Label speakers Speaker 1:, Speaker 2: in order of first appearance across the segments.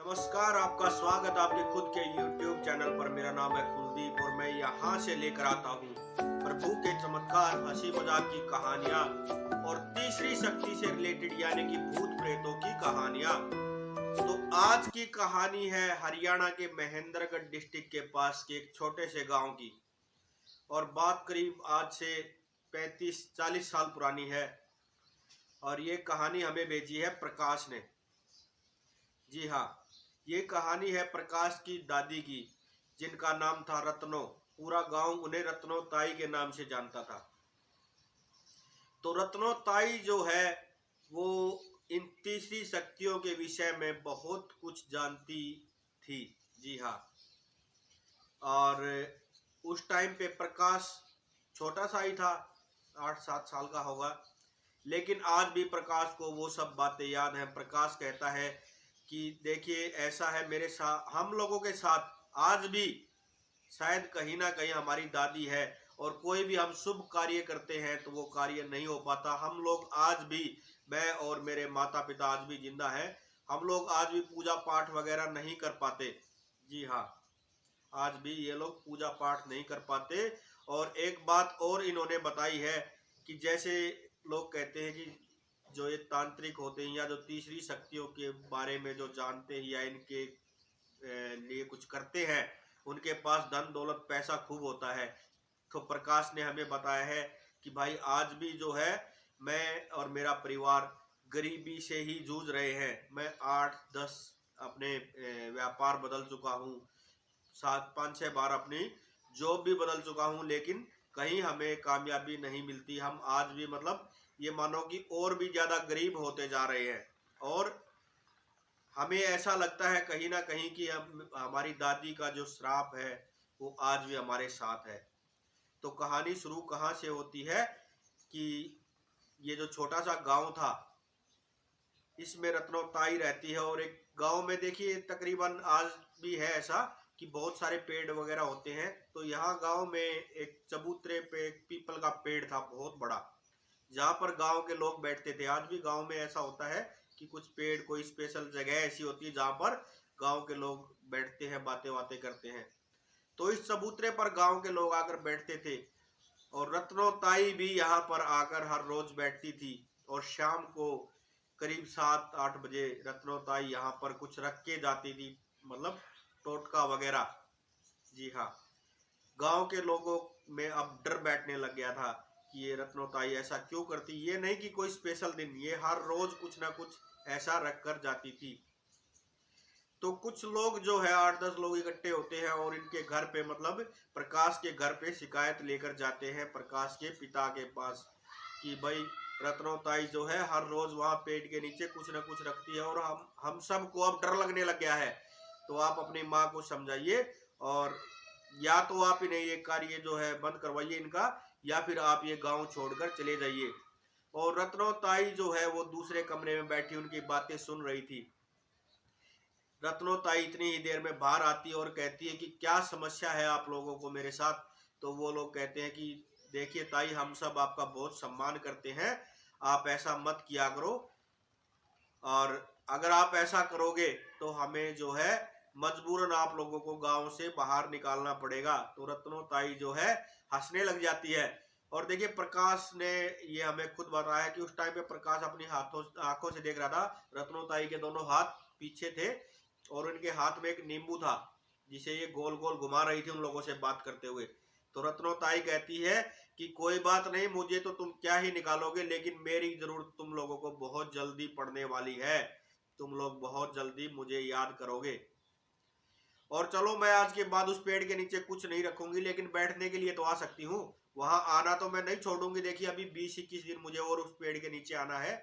Speaker 1: नमस्कार, आपका स्वागत आपके खुद के YouTube चैनल पर। मेरा नाम है कुलदीप और मैं यहाँ से लेकर आता हूँ प्रभु के चमत्कार, हंसी मजाक की कहानियाँ और तीसरी शक्ति से रिलेटेड यानी कि भूत प्रेतों की कहानियाँ। तो आज की कहानी है हरियाणा के महेंद्रगढ़ डिस्ट्रिक्ट के पास के एक छोटे से गांव की, और बात करीब आज से 35-40 साल पुरानी है। और ये कहानी हमें भेजी है प्रकाश ने। जी हाँ, ये कहानी है प्रकाश की दादी की, जिनका नाम था रत्नो। पूरा गांव उन्हें रत्नो ताई के नाम से जानता था। तो रत्नो ताई जो है वो इन तीसरी शक्तियों के विषय में बहुत कुछ जानती थी। जी हाँ, और उस टाइम पे प्रकाश छोटा सा ही था, 8-7 साल का होगा, लेकिन आज भी प्रकाश को वो सब बातें याद हैं। प्रकाश कहता है कि देखिए ऐसा है मेरे साथ, हम लोगों के साथ आज भी शायद कहीं ना कहीं हमारी दादी है, और कोई भी हम शुभ कार्य करते हैं तो वो कार्य नहीं हो पाता। हम लोग आज भी, मैं और मेरे माता पिता आज भी जिंदा है, हम लोग आज भी पूजा पाठ वगैरह नहीं कर पाते। जी हाँ, आज भी ये लोग पूजा पाठ नहीं कर पाते। और एक बात और इन्होंने बताई है कि जैसे लोग कहते हैं कि जो ये तांत्रिक होते हैं या जो तीसरी शक्तियों के बारे में जो जानते हैं या इनके लिए कुछ करते हैं, उनके पास धन दौलत पैसा खूब होता है। तो प्रकाश ने हमें बताया है कि भाई आज भी जो है मैं और मेरा परिवार गरीबी से ही जूझ रहे हैं। मैं 8-10 अपने व्यापार बदल चुका हूँ, 7-5-6 बार अपनी जॉब भी बदल चुका हूँ, लेकिन कहीं हमें कामयाबी नहीं मिलती। हम आज भी मतलब ये मानो कि और भी ज्यादा गरीब होते जा रहे हैं, और हमें ऐसा लगता है कहीं ना कहीं कि हमारी दादी का जो श्राप है वो आज भी हमारे साथ है। तो कहानी शुरू कहाँ से होती है कि ये जो छोटा सा गांव था, इसमें रत्नो ताई रहती है। और एक गांव में देखिए तकरीबन आज भी है ऐसा कि बहुत सारे पेड़ वगैरह होते हैं। तो यहाँ गांव में एक चबूतरे पे एक पीपल का पेड़ था बहुत बड़ा, जहाँ पर गांव के लोग बैठते थे। आज भी गांव में ऐसा होता है कि कुछ पेड़, कोई स्पेशल जगह ऐसी होती है जहाँ पर गांव के लोग बैठते हैं, बातें बातें करते हैं। तो इस चबूतरे पर गांव के लोग आकर बैठते थे, और रत्नो ताई भी यहाँ पर आकर हर रोज बैठती थी। और शाम को करीब 7-8 बजे रत्नो ताई यहाँ पर कुछ रख के जाती थी, मतलब टोटका वगैरह। जी हाँ, गांव के लोगों में अब डर बैठने लग गया था कि ये रत्नो ताई ऐसा क्यों करती। ये नहीं कि कोई स्पेशल दिन, ये हर रोज कुछ ना कुछ ऐसा रख कर जाती थी। तो कुछ लोग जो है 8-10 लोग इकट्ठे होते हैं और इनके घर पे, मतलब प्रकाश के घर पे शिकायत लेकर जाते हैं प्रकाश के पिता के पास कि भाई रत्नो ताई जो है हर रोज वहां पेड़ के नीचे कुछ ना कुछ रखती है, और हम सबको अब डर लगने लग गया है। तो आप अपनी माँ को समझाइए, और या तो आप इन्हें ये कार्य जो है बंद करवाइए इनका, या फिर आप ये गांव छोड़कर चले जाइए। और रत्नो ताई जो है वो दूसरे कमरे में बैठी उनकी बातें सुन रही थी। रत्नो ताई इतनी ही देर में बाहर आती है और कहती है कि क्या समस्या है आप लोगों को मेरे साथ। तो वो लोग कहते हैं कि देखिए ताई, हम सब आपका बहुत सम्मान करते हैं, आप ऐसा मत किया करो, और अगर आप ऐसा करोगे तो हमें जो है मजबूरन आप लोगों को गांव से बाहर निकालना पड़ेगा। तो रत्नो ताई जो है हंसने लग जाती है। और देखिए प्रकाश ने ये हमें खुद बताया कि उस टाइम पे प्रकाश अपनी आंखों से देख रहा था। रत्नो ताई के दोनों हाथ पीछे थे, और उनके हाथ में एक नींबू था जिसे ये गोल गोल घुमा रही थी उन लोगों से बात करते हुए। तो रत्नो ताई कहती है कि कोई बात नहीं, मुझे तो तुम क्या ही निकालोगे, लेकिन मेरी जरूरत तुम लोगों को बहुत जल्दी पड़ने वाली है। तुम लोग बहुत जल्दी मुझे याद करोगे। और चलो, मैं आज के बाद उस पेड़ के नीचे कुछ नहीं रखूंगी, लेकिन बैठने के लिए तो आ सकती हूँ। वहां आना तो मैं नहीं छोड़ूंगी। देखिए अभी 20-21 दिन मुझे और उस पेड़ के नीचे आना है।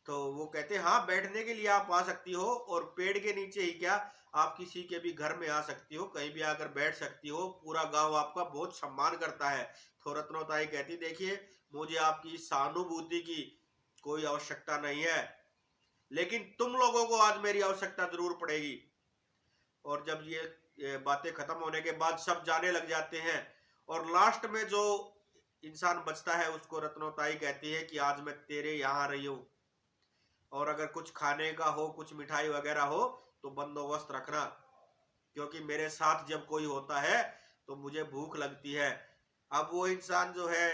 Speaker 1: तो वो कहते हैं हाँ, बैठने के लिए आप आ सकती हो, और पेड़ के नीचे ही क्या, आप किसी के भी घर में आ सकती हो, कहीं भी आकर बैठ सकती हो, पूरा गांव आपका बहुत सम्मान करता है। तो रत्नोताई कहती देखिए, मुझे आपकी सहानुभूति की कोई आवश्यकता नहीं है, लेकिन तुम लोगों को आज मेरी आवश्यकता जरूर पड़ेगी। और जब ये बातें खत्म होने के बाद सब जाने लग जाते हैं, और लास्ट में जो इंसान बचता है उसको रत्नोताई कहती है कि आज मैं तेरे यहाँ रही हूँ, और अगर कुछ खाने का हो, कुछ मिठाई वगैरह हो तो बंदोबस्त रखना, क्योंकि मेरे साथ जब कोई होता है तो मुझे भूख लगती है। अब वो इंसान जो है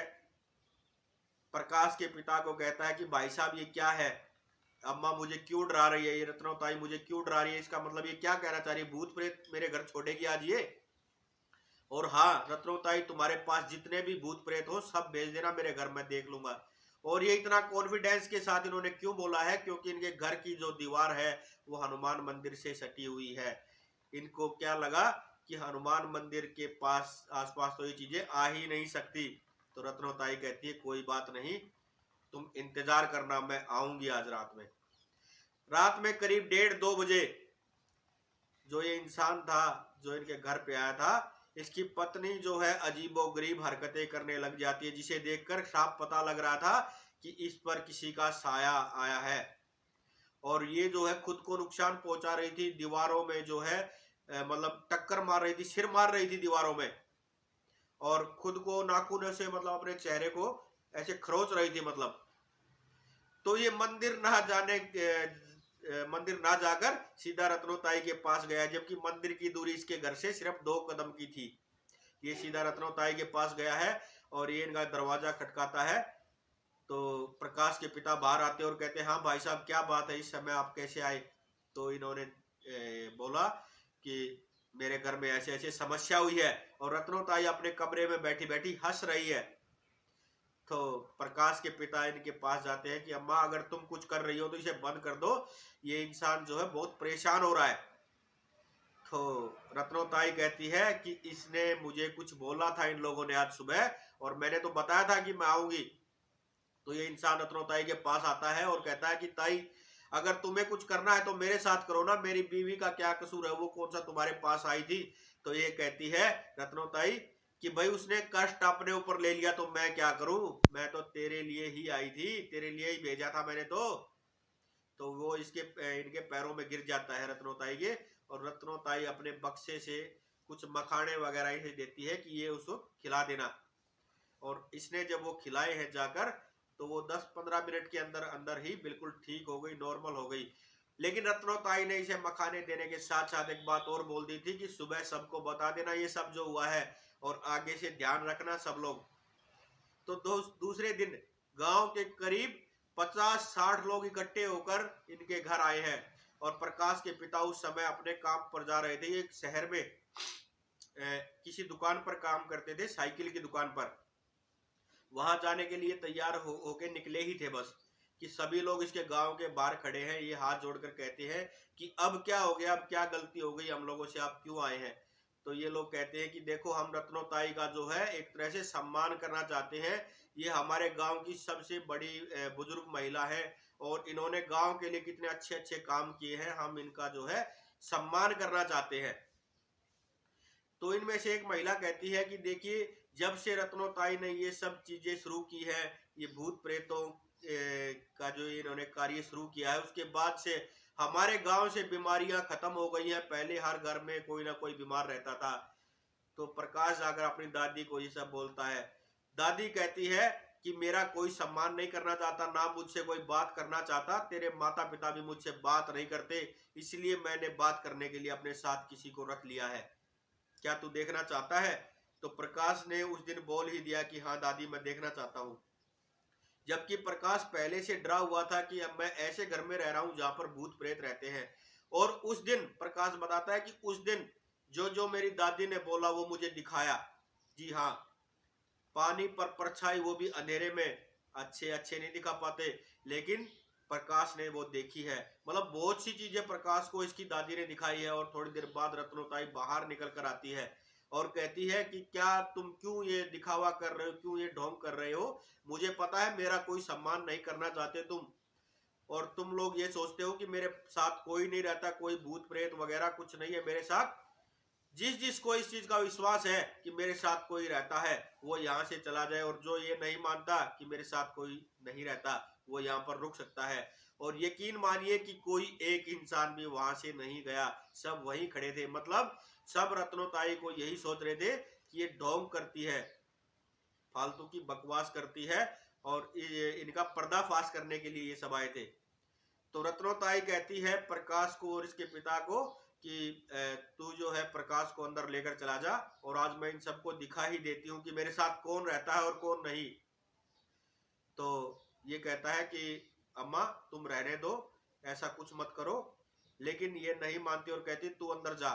Speaker 1: प्रकाश के पिता को कहता है कि भाई साहब ये क्या है, अम्मा मुझे क्यों डरा रही है, ये रत्नोताई मुझे क्यों डरा रही है, इसका मतलब ये क्या कहना चाह रही है, भूत प्रेत मेरे घर छोड़ेगी आज ये? और हाँ रत्नोताई, तुम्हारे पास जितने भी भूत प्रेत हो सब भेज देना मेरे घर, में देख लूंगा। और ये इतना कॉन्फिडेंस के साथ इन्होंने क्यों बोला है, क्योंकि इनके घर की जो दीवार है वो हनुमान मंदिर से सटी हुई है। इनको क्या लगा कि हनुमान मंदिर के पास आसपास तो ये चीजें आ ही नहीं सकती। तो रत्नोताई कहती है कोई बात नहीं, तुम इंतजार करना, मैं आऊंगी आज रात में। रात में करीब 1:30-2 बजे जो ये इंसान था जो इनके घर पे आया था, इसकी पत्नी जो है अजीबोगरीब हरकतें करने लग जाती है, जिसे देखकर साफ पता लग रहा था कि इस पर किसी का साया आया है। और ये जो है खुद को नुकसान पहुंचा रही थी, दीवारों में जो है मतलब टक्कर मार रही थी, सिर मार रही थी दीवारों में, और खुद को नाखूनों से मतलब अपने चेहरे को ऐसे खरोच रही थी मतलब। तो ये मंदिर ना जाकर सीधा रत्नोताई के पास गया, जबकि मंदिर की दूरी इसके घर से सिर्फ 2 कदम की थी। ये सीधा रत्नोताई के पास गया है और ये इनका दरवाजा खटकाता है। तो प्रकाश के पिता बाहर आते और कहते हैं हाँ भाई साहब क्या बात है, इस समय आप कैसे आए? तो इन्होंने बोला कि मेरे घर में ऐसे ऐसे समस्या हुई है, और रत्नोताई अपने कमरे में बैठी बैठी हंस रही है। तो प्रकाश के पिता इनके पास जाते हैं कि अम्मा अगर तुम कुछ कर रही हो तो इसे बंद कर दो, ये इंसान जो है बहुत परेशान हो रहा है। तो रत्नोताई कहती है कि इसने मुझे कुछ बोला था इन लोगों ने आज सुबह, और मैंने तो बताया था कि मैं आऊंगी। तो ये इंसान रत्नोताई के पास आता है और कहता है कि ताई अगर तुम्हें कुछ करना है तो मेरे साथ करो ना, मेरी बीवी का क्या कसूर है, वो कौन सा तुम्हारे पास आई थी? तो ये कहती है रत्नोताई कि भाई उसने कष्ट अपने ऊपर ले लिया तो मैं क्या करूं, मैं तो तेरे लिए ही आई थी, तेरे लिए ही भेजा था मैंने तो वो इनके पैरों में गिर जाता है रत्नोताई के, और रत्नोताई अपने बक्से से कुछ मखाने वगैरह इसे देती है कि ये उसको खिला देना। और इसने जब वो खिलाए हैं जाकर, तो वो 10-15 मिनट के अंदर अंदर ही बिल्कुल ठीक हो गई, नॉर्मल हो गई। लेकिन रत्नोताई ने इसे मखाने देने के साथ साथ एक बात और बोल दी थी कि सुबह सबको बता देना ये सब जो हुआ है, और आगे से ध्यान रखना सब लोग। तो दूसरे दिन गांव के करीब 50-60 लोग इकट्ठे होकर इनके घर आए हैं, और प्रकाश के पिता उस समय अपने काम पर जा रहे थे। एक शहर में किसी दुकान पर काम करते थे, साइकिल की दुकान पर। वहां जाने के लिए तैयार होके निकले ही थे बस, कि सभी लोग इसके गांव के बाहर खड़े हैं। ये हाथ जोड़कर कहते हैं कि अब क्या हो गया, अब क्या गलती हो गई हम लोगों से, आप क्यों आए हैं? तो ये लोग कहते हैं कि देखो हम रत्नोताई का जो है एक तरह से सम्मान करना चाहते हैं। ये हमारे गांव की सबसे बड़ी बुजुर्ग महिला है, और इन्होंने गांव के लिए कितने अच्छे अच्छे काम किए हैं, हम इनका जो है सम्मान करना चाहते हैं। तो इनमें से एक महिला कहती है कि देखिए जब से रत्नोताई ने ये सब चीजें शुरू की है, ये भूत प्रेतों का जो इन्होंने कार्य शुरू किया है, उसके बाद से हमारे गांव से बीमारियां खत्म हो गई हैं। पहले हर घर में कोई ना कोई बीमार रहता था। तो प्रकाश जाकर अपनी दादी को ये सब बोलता है। दादी कहती है कि मेरा कोई सम्मान नहीं करना चाहता, ना मुझसे कोई बात करना चाहता, तेरे माता पिता भी मुझसे बात नहीं करते, इसलिए मैंने बात करने के लिए अपने साथ किसी को रख लिया है। क्या तू देखना चाहता है? तो प्रकाश ने उस दिन बोल ही दिया कि हाँ दादी मैं देखना चाहता हूँ। जबकि प्रकाश पहले से डरा हुआ था कि अब मैं ऐसे घर में रह रहा हूँ जहां पर भूत प्रेत रहते हैं। और उस दिन प्रकाश बताता है कि उस दिन जो जो मेरी दादी ने बोला वो मुझे दिखाया। जी हाँ, पानी पर परछाई, वो भी अंधेरे में, अच्छे अच्छे नहीं दिखा पाते, लेकिन प्रकाश ने वो देखी है। मतलब बहुत सी चीजें प्रकाश को इसकी दादी ने दिखाई है। और थोड़ी देर बाद रत्नोताई बाहर निकल कर आती है और कहती है कि क्या तुम क्यों ये दिखावा कर रहे हो, क्यों ये ढोंग कर रहे हो? मुझे पता है मेरा कोई सम्मान नहीं करना चाहते तुम, और तुम लोग ये सोचते हो कि मेरे साथ कोई नहीं रहता, कोई भूत प्रेत वगैरह कुछ नहीं है मेरे साथ। जिस जिसको इस चीज का विश्वास है कि मेरे साथ कोई रहता है वो यहाँ से चला जाए, और जो ये नहीं मानता कि मेरे साथ कोई नहीं रहता वो यहाँ पर रुक सकता है। और यकीन मानिए कि कोई एक इंसान भी वहां से नहीं गया, सब वहीं खड़े थे। मतलब सब रत्नोताई को यही सोच रहे थे कि ये ढोंग करती है, फालतू की बकवास करती है, और इनका पर्दाफाश करने के लिए ये सब आए थे। तो रत्नोताई कहती है प्रकाश को और इसके पिता को कि तू जो है प्रकाश को अंदर लेकर चला जा, और आज मैं इन सबको दिखा ही देती हूँ कि मेरे साथ कौन रहता है और कौन नहीं। तो ये कहता है कि अम्मा तुम रहने दो, ऐसा कुछ मत करो, लेकिन ये नहीं मानती और कहती तू अंदर जा।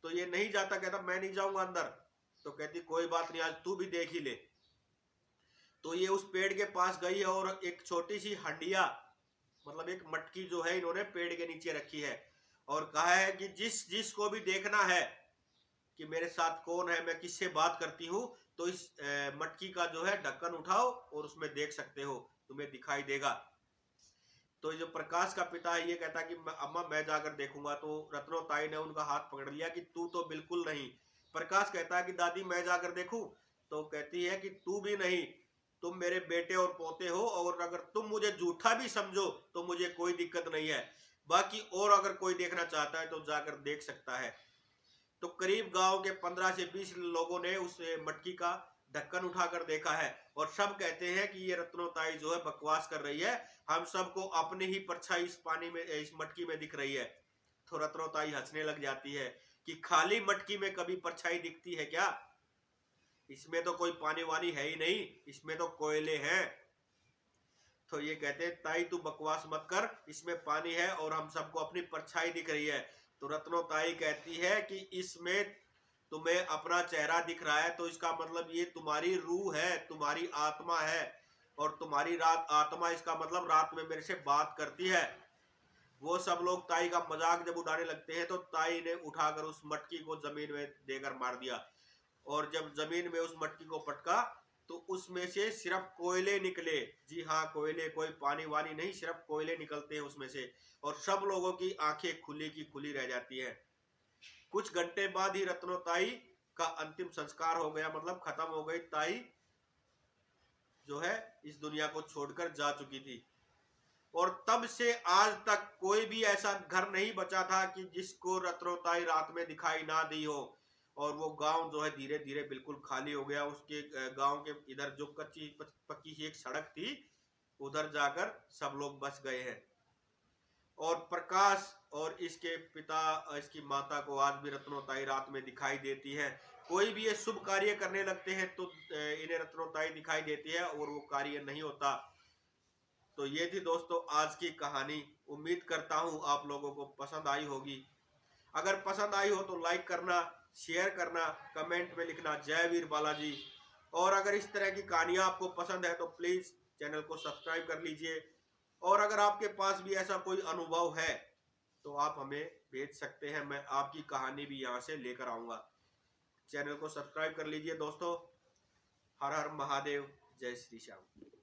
Speaker 1: तो ये नहीं जाता, कहता मैं नहीं जाऊंगा अंदर। तो कहती कोई बात नहीं, आज तू भी देख ही ले। तो ये उस पेड़ के पास गई और एक छोटी सी हंडिया, मतलब एक मटकी जो है इन्होंने पेड़ के नीचे रखी है, और कहा है कि जिस जिसको भी देखना है कि मेरे साथ कौन है, मैं किससे बात करती हूँ, तो इस मटकी का जो है ढक्कन उठाओ और उसमें देख सकते हो, तुम्हें दिखाई देगा। तो जो प्रकाश का पिता है ये कहता है कि अम्मा मैं जाकर देखूंगा। तो रत्नोताई ने उनका हाथ पकड़ लिया कि तू तो बिल्कुल नहीं। प्रकाश कहता है कि दादी मैं जाकर देखूं। तो कहती है कि तू भी नहीं, तुम मेरे बेटे और पोते हो, और अगर तुम मुझे झूठा भी समझो तो मुझे कोई दिक्कत नहीं है, बाकी और अगर कोई देखना चाहता है तो जाकर देख सकता है। तो करीब गांव के 15 से 20 लोगों ने उस मटकी का ढक्कन उठाकर देखा है, और सब कहते हैं कि ये रत्नोताई जो है बकवास कर रही है, हम सबको अपनी ही परछाई इस पानी में, इस मटकी में दिख रही है। तो रत्नोताई हंसने लग जाती है कि खाली मटकी में कभी परछाई दिखती है क्या, इसमें तो कोई पानी वानी है ही नहीं, इसमें तो कोयले हैं। तो ये कहते हैं ताई तू बकवास मत कर, इसमें पानी है और हम सबको अपनी परछाई दिख रही है। तो रत्नोताई कहती है कि इसमें तुम्हें अपना चेहरा दिख रहा है, तो इसका मतलब ये तुम्हारी रूह है, तुम्हारी आत्मा है, और तुम्हारी रात आत्मा, इसका मतलब रात में मेरे से बात करती है। वो सब लोग ताई का मजाक जब उड़ाने लगते हैं तो ताई ने उठाकर उस मटकी को जमीन में देकर मार दिया, और जब जमीन में उस मटकी को पटका तो उसमें से सिर्फ कोयले निकले। जी हाँ, कोयले, कोई पानी वानी नहीं, सिर्फ कोयले निकलते हैं उसमें से, और सब लोगों की आंखें खुली की खुली रह जाती है। कुछ घंटे बाद ही रत्नोताई का अंतिम संस्कार हो गया, मतलब खत्म हो गई। ताई जो है इस दुनिया को छोड़कर जा चुकी थी, और तब से आज तक कोई भी ऐसा घर नहीं बचा था कि जिसको रत्नोताई रात में दिखाई ना दी हो। और वो गांव जो है धीरे धीरे बिल्कुल खाली हो गया। उसके गांव के इधर जो कच्ची पक्की सी एक सड़क थी, उधर जाकर सब लोग बस गए हैं। और प्रकाश और इसके पिता, इसकी माता को आज भी रत्नोताई रात में दिखाई देती है। कोई भी ये शुभ कार्य करने लगते हैं तो इन्हें रत्नोताई दिखाई देती है, और वो कार्य नहीं होता। तो ये थी दोस्तों आज की कहानी। उम्मीद करता हूँ आप लोगों को पसंद आई होगी। अगर पसंद आई हो तो लाइक करना, शेयर करना, कमेंट में लिखना जय वीर बालाजी। और अगर इस तरह की कहानियां आपको पसंद है तो प्लीज चैनल को सब्सक्राइब कर लीजिए। और अगर आपके पास भी ऐसा कोई अनुभव है तो आप हमें भेज सकते हैं, मैं आपकी कहानी भी यहाँ से लेकर आऊंगा। चैनल को सब्सक्राइब कर लीजिए दोस्तों। हर हर महादेव, जय श्री श्याम।